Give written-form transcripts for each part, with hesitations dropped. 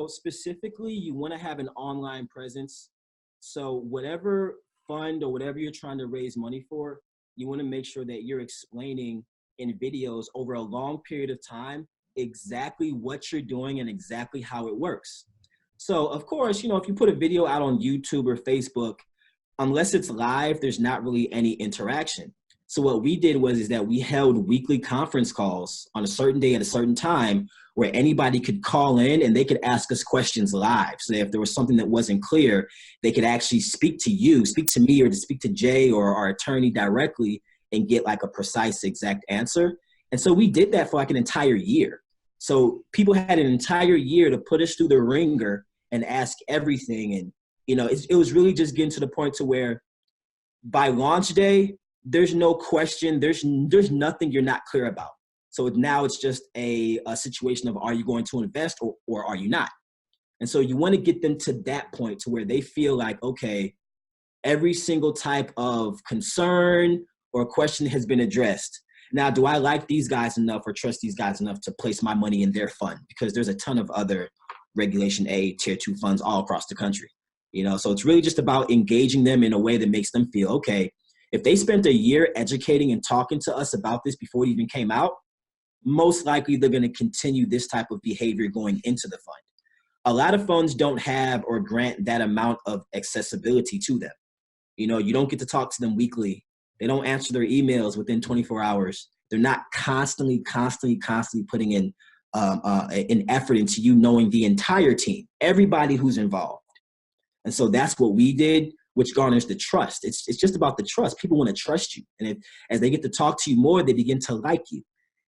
So specifically, you want to have an online presence. So whatever fund or whatever you're trying to raise money for, you want to make sure that you're explaining in videos over a long period of time exactly what you're doing and exactly how it works. So of course, you know, if you put a video out on YouTube or Facebook, unless it's live, there's not really any interaction. So what we did is that we held weekly conference calls on a certain day at a certain time where anybody could call in and they could ask us questions live. So if there was something that wasn't clear, they could actually speak to you, speak to me, or to speak to Jay or our attorney directly and get like a precise, exact answer. And so we did that for like an entire year. So people had an entire year to put us through the ringer and ask everything. And, you know, it was really just getting to the point to where by launch day, there's no question, there's nothing you're not clear about. So now it's just a situation of, are you going to invest or are you not? And so you want to get them to that point to where they feel like, okay, every single type of concern or question has been addressed. Now, do I like these guys enough or trust these guys enough to place my money in their fund? Because there's a ton of other Regulation A, Tier 2 funds all across the country. You know, so it's really just about engaging them in a way that makes them feel, okay, if they spent a year educating and talking to us about this before it even came out, most likely they're going to continue this type of behavior going into the fund. A lot of funds don't have or grant that amount of accessibility to them. You know, you don't get to talk to them weekly. They don't answer their emails within 24 hours. They're not constantly putting in an effort into you knowing the entire team, everybody who's involved. And so that's what we did, which garners the trust. It's just about the trust. People want to trust you. And as they get to talk to you more, they begin to like you.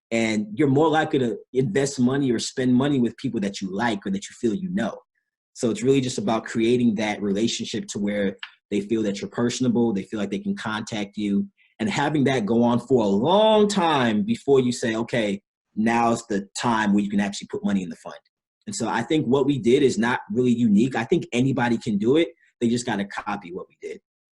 And you're more likely to invest money or spend money with people that you like or that you feel you know. So it's really just about creating that relationship to where they feel that you're personable, they feel like they can contact you, and having that go on for a long time before you say, okay, now's the time where you can actually put money in the fund. And so I think what we did is not really unique. I think anybody can do it. They just got to copy what we did.